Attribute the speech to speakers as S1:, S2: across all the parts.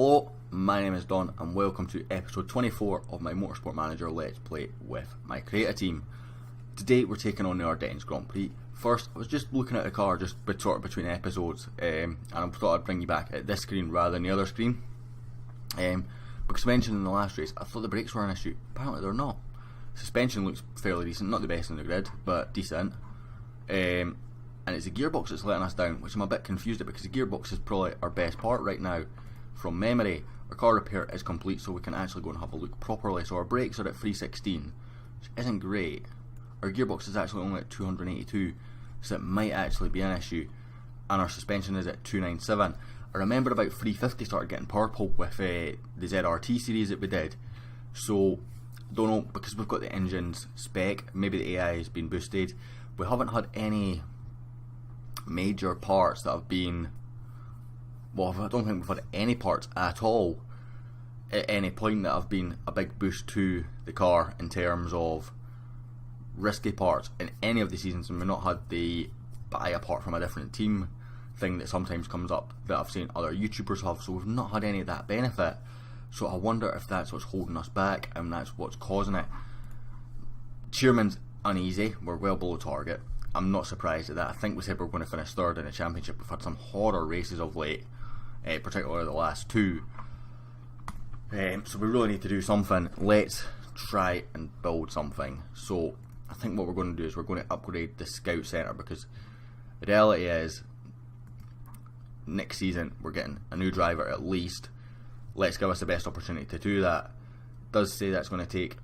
S1: Hello, my name is Don and welcome to episode 24 of my Motorsport Manager Let's Play with my creator team. Today we're taking on the Ardennes Grand Prix. First, I was just looking at the car just sort of between episodes and I thought I'd bring you back at this screen rather than the other screen. Because I mentioned in the last race, I thought the brakes were an issue. Apparently they're not. Suspension looks fairly decent, not the best in the grid, but decent. And it's the gearbox that's letting us down, which I'm a bit confused at because the gearbox is probably our best part right now. From memory, our car repair is complete so we can actually go and have a look properly. So our brakes are at 316, which isn't great. Our gearbox is actually only at 282, so it might actually be an issue. And our suspension is at 297. I remember about 350 started getting purple with the ZRT series that we did. So, don't know, because we've got the engine's spec, maybe the AI has been boosted. We haven't had any major parts that have been... Well, I don't think we've had any parts at all at any point that have been a big boost to the car in terms of risky parts in any of the seasons, and we've not had the buy a part from a different team thing that sometimes comes up that I've seen other YouTubers have, so we've not had any of that benefit. So I wonder if that's what's holding us back and that's what's causing it. Chairman's uneasy, we're well below target. I'm not surprised at that. I think we said we were going to finish third in the championship. We've had some horror races of late, particularly the last two. So we really need to do something. Let's try and build something. So I think what we're going to do is we're going to upgrade the scout centre, because the reality is next season we're getting a new driver at least. Let's give us the best opportunity to do that. It does say that's going to take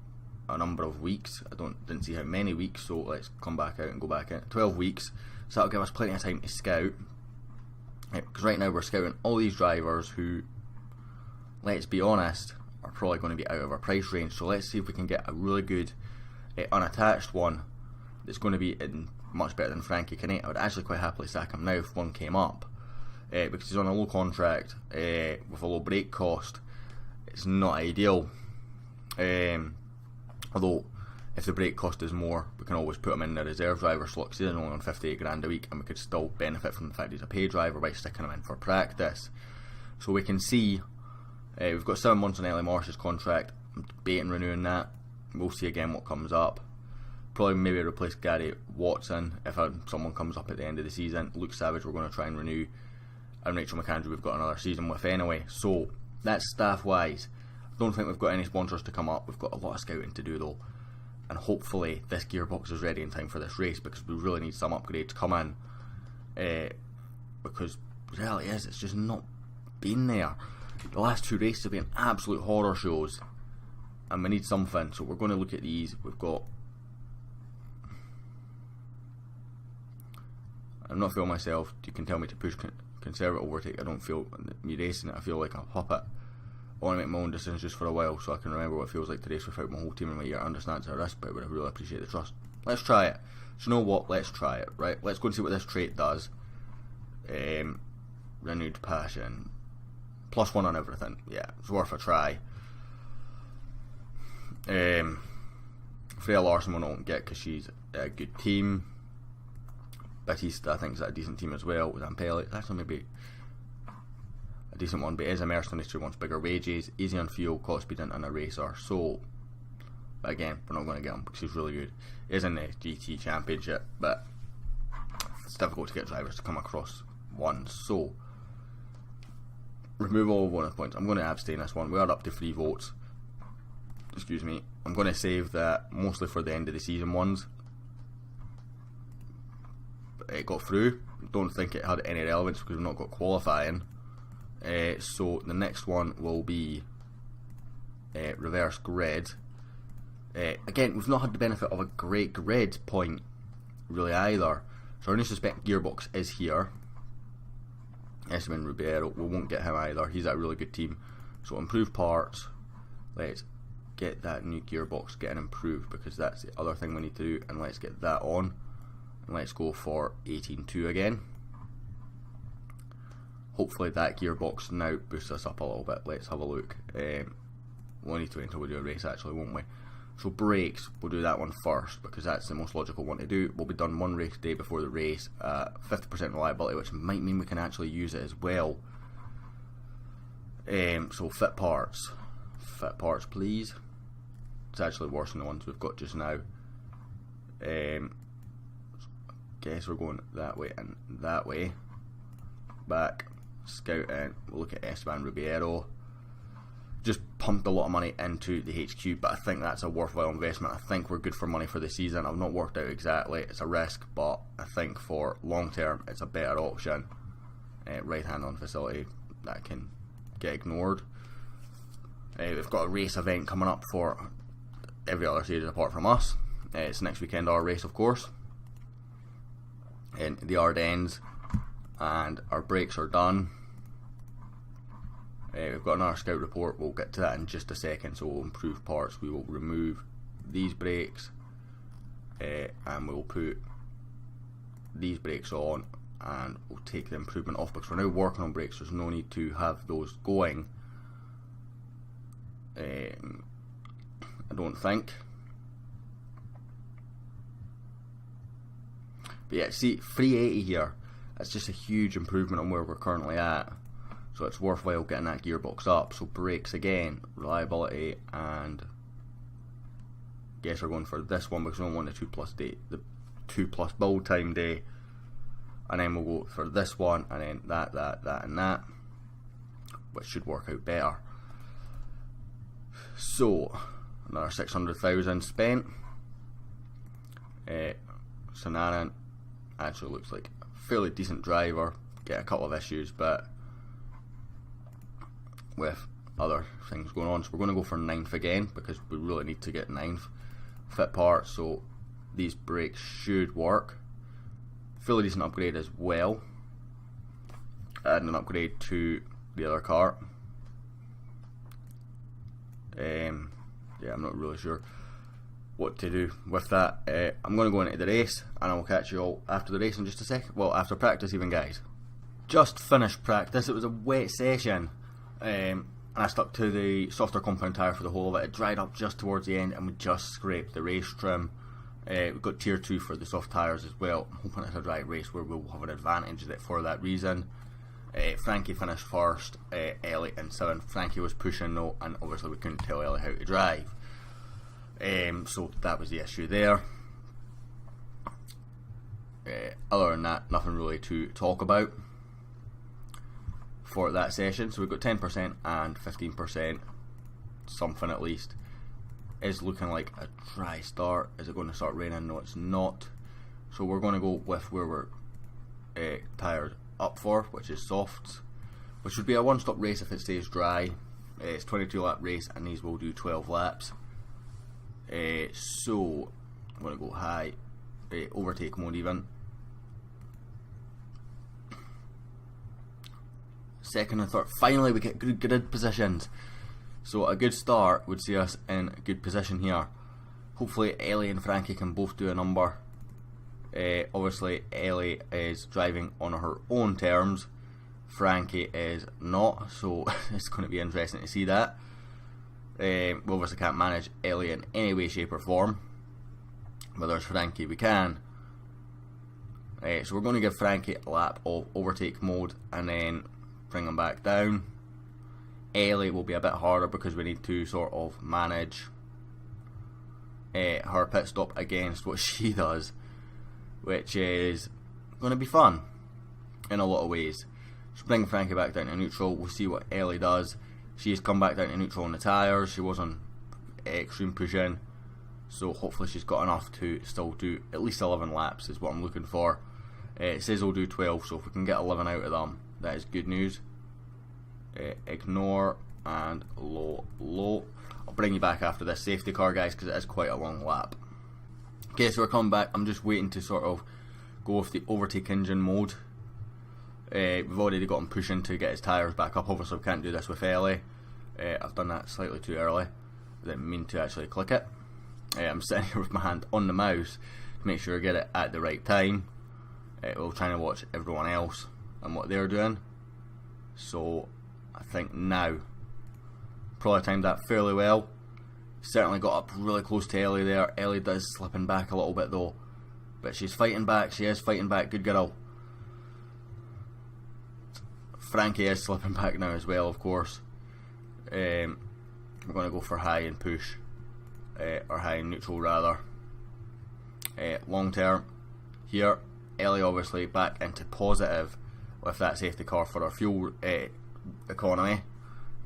S1: a number of weeks. I didn't see how many weeks, so let's come back out and go back in. 12 weeks, so that'll give us plenty of time to scout. Because right now we're scouting all these drivers who, let's be honest, are probably going to be out of our price range. So let's see if we can get a really good unattached one that's going to be much better than Frankie Kinney. I would actually quite happily sack him now if one came up, because he's on a low contract with a low brake cost. It's not ideal. Although if the brake cost is more, we can always put him in the reserve driver slot, because he's only on 58 grand a week, and we could still benefit from the fact he's a pay driver by sticking him in for practice. So we can see we've got 7 months on Ellie Marsh's contract. I'm debating renewing that. We'll see again what comes up. Probably maybe replace Gary Watson if someone comes up at the end of the season. Luke Savage we're going to try and renew, and Rachel McAndrew we've got another season with anyway. So that's staff wise. I don't think we've got any sponsors to come up. We've got a lot of scouting to do though, and hopefully this gearbox is ready in time for this race, because we really need some upgrades to come in, because the reality is it's just not been there. The last 2 races have been absolute horror shows, and we need something. So we're going to look at these. We've got, I'm not feeling myself. You can tell me to push conservative overtake. I don't feel me racing it. I feel like a puppet. I want to make my own decisions just for a while so I can remember what it feels like to race without my whole team in my ear. I understand it's a risk, but I would really appreciate the trust. Let's try it. So you know what? Let's try it, right? Let's go and see what this trait does. Renewed passion. +1 on everything. Yeah, it's worth a try. Freya Larson we won't get because she's a good team. Batista I think is a decent team as well. With Ampelli, that's maybe a decent one, but it is a Mercedes who wants bigger wages, easy on fuel, caught speed and a racer. So again, we're not going to get him because he's really good. He is in the GT Championship, but it's difficult to get drivers to come across one. So remove all bonus points. I'm going to abstain this one. We are up to 3 votes. Excuse me. I'm going to save that mostly for the end of the season ones. It got through. Don't think it had any relevance because we've not got qualifying. So the next one will be reverse grid. Again, we've not had the benefit of a great grid point really either. So our new suspect gearbox is here. Esteban Ribeiro, we won't get him either. He's at a really good team. So improve parts. Let's get that new gearbox getting improved, because that's the other thing we need to do. And let's get that on. And let's go for 18.2 again. Hopefully that gearbox now boosts us up a little bit. Let's have a look. We'll need to wait until we do a race actually, won't we? So brakes, we'll do that one first because that's the most logical one to do. We'll be done 1 race day before the race, 50% reliability, which might mean we can actually use it as well. So fit parts please. It's actually worse than the ones we've got just now. Guess we're going that way and that way. Back, scouting, we'll look at Esteban Ribeiro. Just pumped a lot of money into the HQ, but I think that's a worthwhile investment. I think we're good for money for the season. I've not worked out exactly, it's a risk, but I think for long term it's a better option. Right hand on facility, that can get ignored. We've got a race event coming up for every other series apart from us. It's next weekend, our race of course, in the Ardennes, and our brakes are done. We've got another scout report, we'll get to that in just a second. So we'll improve parts, we will remove these brakes, and we'll put these brakes on, and we'll take the improvement off because we're now working on brakes. There's no need to have those going, I don't think. But yeah, see, 380 here, that's just a huge improvement on where we're currently at. So it's worthwhile getting that gearbox up. So brakes again, reliability, and guess we're going for this one because we don't want the 2+ build time day. And then we'll go for this one, and then that and that, which should work out better. So another 600,000 spent. Sanaran actually looks like a fairly decent driver. Get a couple of issues, but with other things going on, so we're going to go for 9th again because we really need to get 9th. Fit parts, so these brakes should work. Fairly decent upgrade as well, and an upgrade to the other car. Yeah, I'm not really sure what to do with that. I'm going to go into the race, and I will catch you all after the race in just a second. Well, after practice even, guys. Just finished practice. It was a wet session, and I stuck to the softer compound tyre for the whole of it. It dried up just towards the end, and we just scraped the race trim. We've got tier 2 for the soft tyres as well. I'm hoping it's a dry race where we'll have an advantage for that reason. Frankie finished first, Ellie in 7th. Frankie was pushing though, and obviously we couldn't tell Ellie how to drive. So that was the issue there. Other than that, nothing really to talk about for that session. So we've got 10% and 15%, something at least. Is looking like a dry start. Is it going to start raining? No, it's not. So we're going to go with where we're tyred up for, which is softs, which would be a one-stop race if it stays dry. It's 22 lap race, and these will do 12 laps. So I'm going to go high, overtake mode even. Second and third. Finally, we get good grid positions. So a good start would see us in a good position here. Hopefully Ellie and Frankie can both do a number. Obviously Ellie is driving on her own terms, Frankie is not, so it's going to be interesting to see that. We obviously can't manage Ellie in any way, shape or form, but there's Frankie we can. So we're going to give Frankie a lap of overtake mode and then bring him back down. Ellie will be a bit harder because we need to sort of manage her pit stop against what she does, which is going to be fun in a lot of ways. So bring Frankie back down to neutral. We'll see what Ellie does. She's come back down to neutral on the tyres. She was on extreme push-in, so hopefully she's got enough to still do at least 11 laps is what I'm looking for. It says we'll do 12, so if we can get 11 out of them, that is good news. Ignore and low. I'll bring you back after this safety car, guys, because it is quite a long lap. Okay, so we're coming back. I'm just waiting to sort of go with the overtake engine mode. We've already got him pushing to get his tyres back up. Obviously we can't do this with Ellie. I've done that slightly too early. I didn't mean to actually click it. I'm sitting here with my hand on the mouse to make sure I get it at the right time. We're trying to watch everyone else and what they're doing. So I think now probably timed that fairly well. Certainly got up really close to Ellie there. Ellie does slipping back a little bit though, but she's fighting back. She is fighting back. Good girl. Frankie is slipping back now as well, of course. we're going to go for high and push, or high and neutral rather. Long term here, Ellie obviously back into positive with that safety car for our fuel economy.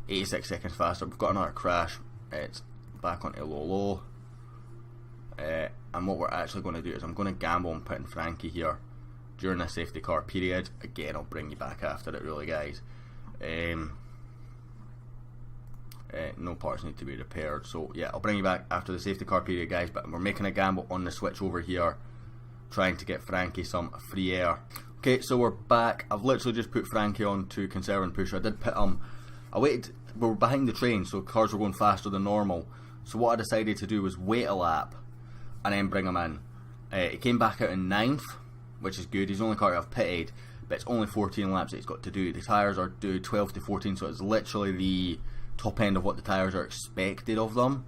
S1: 86 seconds faster. We've got another crash. It's back onto low. And what we're actually going to do is I'm going to gamble on putting Frankie here during the safety car period. Again, I'll bring you back after it really, guys. No parts need to be repaired, so yeah, I'll bring you back after the safety car period, guys. But we're making a gamble on the switch over here, trying to get Frankie some free air. Okay, so we're back. I've literally just put Frankie on to conserve and push. I did put I waited. We were behind the train, so cars were going faster than normal. So what I decided to do was wait a lap and then bring him in. He came back out in 9th, which is good. He's the only car I've pitted, but it's only 14 laps that he's got to do. The tyres are due 12 to 14, so it's literally the top end of what the tyres are expected of them.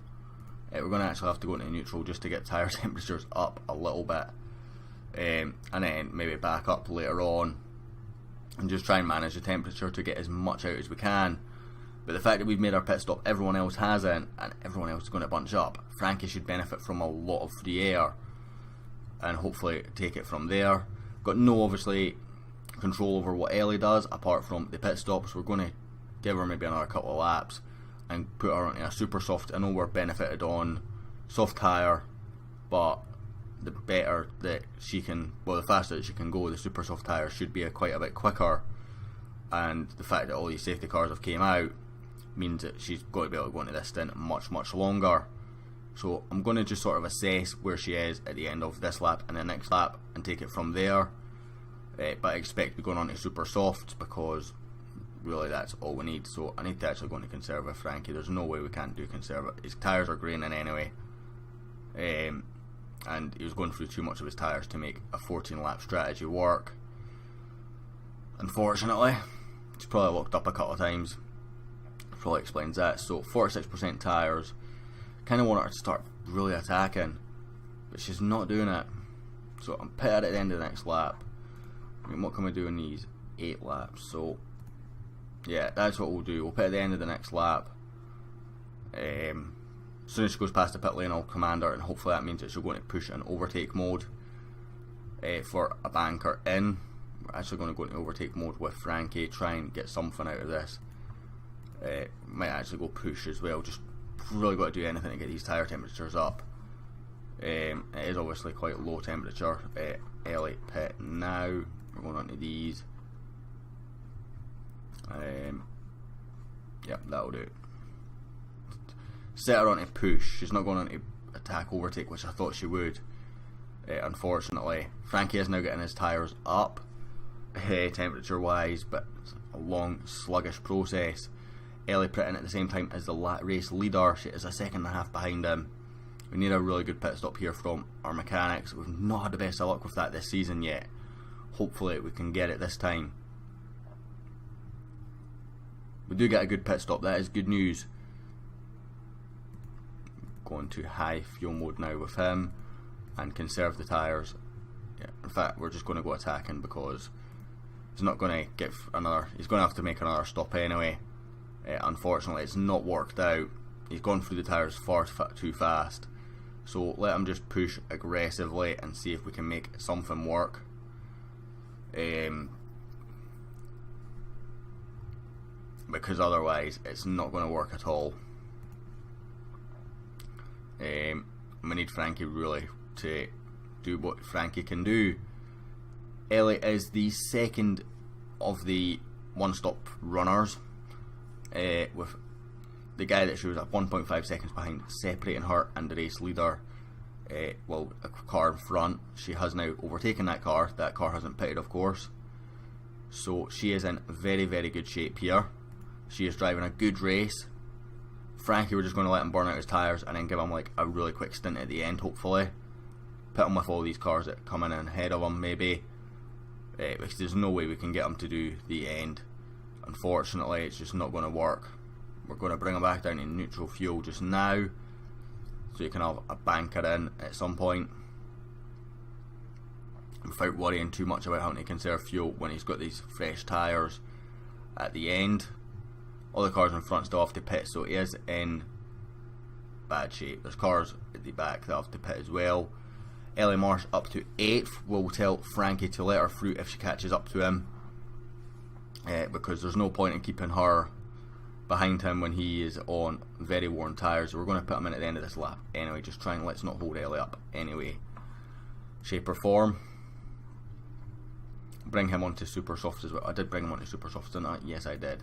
S1: We're going to actually have to go into neutral just to get tyre temperatures up a little bit, and then maybe back up later on and just try and manage the temperature to get as much out as we can. But the fact that we've made our pit stop, everyone else hasn't, and everyone else is going to bunch up. Frankie should benefit from a lot of free air and hopefully take it from there. Got no, obviously, control over what Ellie does apart from the pit stops. We're going to give her maybe another couple of laps and put her onto a super soft. I know we're benefited on soft tyre, but the better that she can, well, the faster that she can go, the super soft tyre should be quite a bit quicker. And the fact that all these safety cars have came out means that she's got to be able to go into this stint much longer. So I'm going to just sort of assess where she is at the end of this lap and the next lap and take it from there. But I expect to be going on to super softs because really that's all we need. So I need to actually go into conserve with Frankie. There's no way we can't do conserve. His tyres are graining anyway, and he was going through too much of his tyres to make a 14 lap strategy work. Unfortunately, he's probably locked up a couple of times. Probably explains that. So 46% tyres. Kind of want her to start really attacking, but she's not doing it. So I'm pitted at the end of the next lap. I mean, what can we do in these 8 laps? So yeah, that's what we'll do. We'll pit at the end of the next lap. As soon as she goes past the pit lane, I'll command her, and hopefully that means that she'll go into push and overtake mode for a banker in. We're actually going to go into overtake mode with Frankie, try and get something out of this. Might actually go push as well. Just really got to do anything to get these tyre temperatures up. It is obviously quite low temperature. Ellie pit now. We're going on to these. Yep, that'll do it. Set her on to push. She's not going on to attack overtake, which I thought she would. Unfortunately, Frankie is now getting his tyres up, temperature wise, but it's a long, sluggish process. Ellie put in at the same time as the race leader. She is a second and a half behind him. We need a really good pit stop here from our mechanics. We've not had the best of luck with that this season yet. Hopefully we can get it this time. We do get a good pit stop, that is good news. Going to high fuel mode now with him and conserve the tyres. Yeah, in fact, we're just going to go attacking because he's not going to get another. He's going to have to make another stop anyway. Unfortunately, it's not worked out. He's gone through the tyres far too fast. So let him just push aggressively and see if we can make something work. Because otherwise, it's not going to work at all. We need Frankie really to do what Frankie can do. Ellie is the second of the one-stop runners, with the guy that she was at 1.5 seconds behind separating her and the race leader. Well, a car in front. She has now overtaken that car. That car hasn't pitted, of course. So she is in very, very good shape here. She is driving a good race. Frankie, we're just going to let him burn out his tyres and then give him like a really quick stint at the end, hopefully. Put him with all these cars that come in ahead of him, maybe. Because there's no way we can get him to do the end. Unfortunately, it's just not going to work. We're going to bring him back down to neutral fuel just now, so you can have a banker in at some point without worrying too much about having to conserve fuel when he's got these fresh tyres at the end. All the cars in front still have to pit, so he is in bad shape. There's cars at the back that have to pit as well. Ellie Marsh up to 8th. We'll tell Frankie to let her through if she catches up to him, because there's no point in keeping her behind him when he is on very worn tyres. So we're going to put him in at the end of this lap anyway. Just try and let's not hold Ellie up anyway, shape or form. Bring him onto super softs as well. I did bring him onto super softs, didn't I? Yes, I did.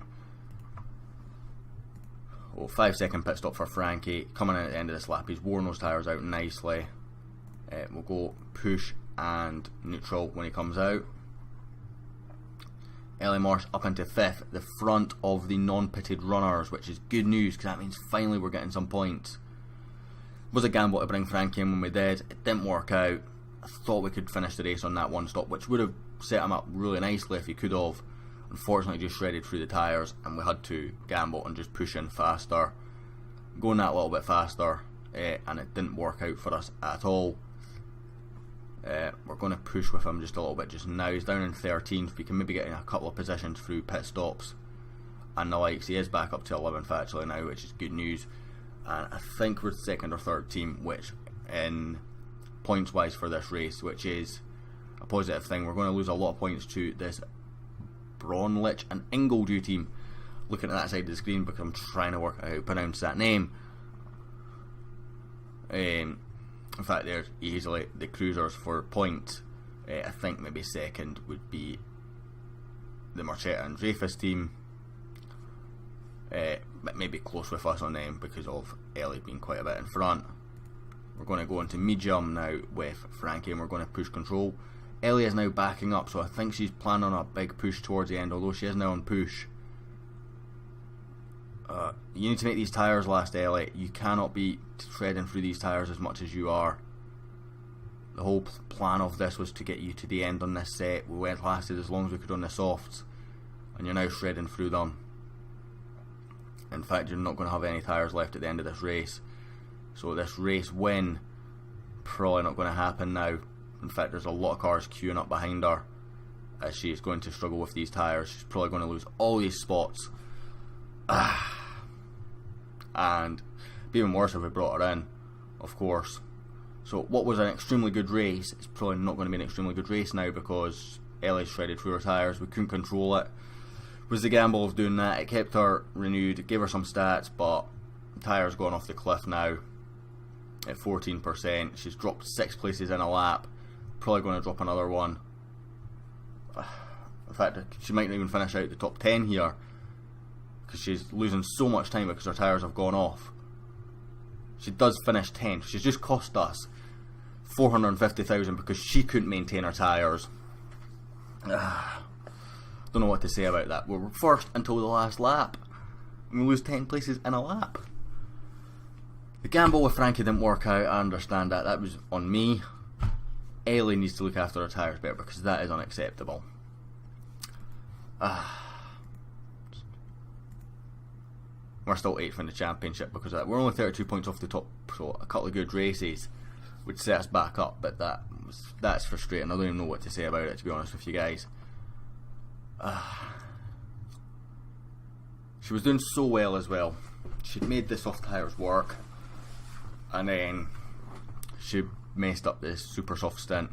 S1: Oh, 5-second pit stop for Frankie. Coming in at the end of this lap, he's worn those tyres out nicely. We'll go push and neutral when he comes out. Ellie Marsh up into 5th, the front of the non-pitted runners, which is good news because that means finally we're getting some points. It was a gamble to bring Frankie in when we did. It didn't work out. I thought we could finish the race on that one stop, which would have set him up really nicely if he could have. Unfortunately, just shredded through the tyres, and we had to gamble and just push in faster, going that little bit faster, and it didn't work out for us at all. We're going to push with him just a little bit just now. He's down in 13th. We can maybe get in a couple of positions through pit stops and the likes. He is back up to 11th actually now, which is good news. And I think we're second or third team, which in points wise for this race, which is a positive thing. We're going to lose a lot of points to this Braunlich and Ingledew team. Looking at that side of the screen because I'm trying to work out how to pronounce that name. In fact, they're easily the cruisers for points. I think maybe second would be the Marchetta and Dreyfus team. But maybe close with us on them because of Ellie being quite a bit in front. We're going to go into medium now with Frankie, and we're going to push control. Ellie is now backing up, so I think she's planning on a big push towards the end, although she is now on push. You need to make these tyres last, Ellie. You cannot be shredding through these tyres as much as you are. The whole plan of this was to get you to the end on this set. We went lasted as long as we could on the softs, and you're now shredding through them. In fact, you're not going to have any tyres left at the end of this race. So this race win probably not going to happen now. In fact, there's a lot of cars queuing up behind her as she is going to struggle with these tyres. She's probably going to lose all these spots. And it'd be even worse if we brought her in, of course. So what was an extremely good race, it's probably not going to be an extremely good race now because Ellie shredded through her tyres. We couldn't control it. It was the gamble of doing that. It kept her renewed, it gave her some stats, but the tyres gone off the cliff now at 14%. She's dropped 6 places in a lap. Probably going to drop another one. In fact, she might not even finish out the top 10 here because she's losing so much time because her tyres have gone off. She does finish 10th. She's just cost us 450,000 because she couldn't maintain her tyres. Don't know what to say about that. We were first until the last lap, and we lose 10 places in a lap. The gamble with Frankie didn't work out. I understand that. That was on me. Ellie needs to look after her tyres better because that is unacceptable. We're still 8th in the championship because of that. We're only 32 points off the top, so a couple of good races would set us back up, but that's frustrating. I don't even know what to say about it, to be honest with you guys. She was doing so well as well. She'd made the soft tyres work, and then she messed up this super soft stint.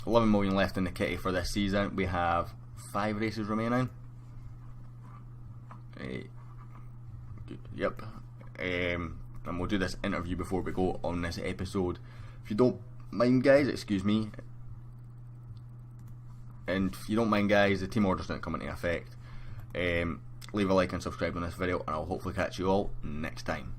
S1: 11 million left in the kitty for this season. We have 5 races remaining. Yep. And we'll do this interview before we go on this episode. If you don't mind, guys, excuse me. And if you don't mind, guys, the team orders don't come into effect. Leave a like and subscribe on this video, and I'll hopefully catch you all next time.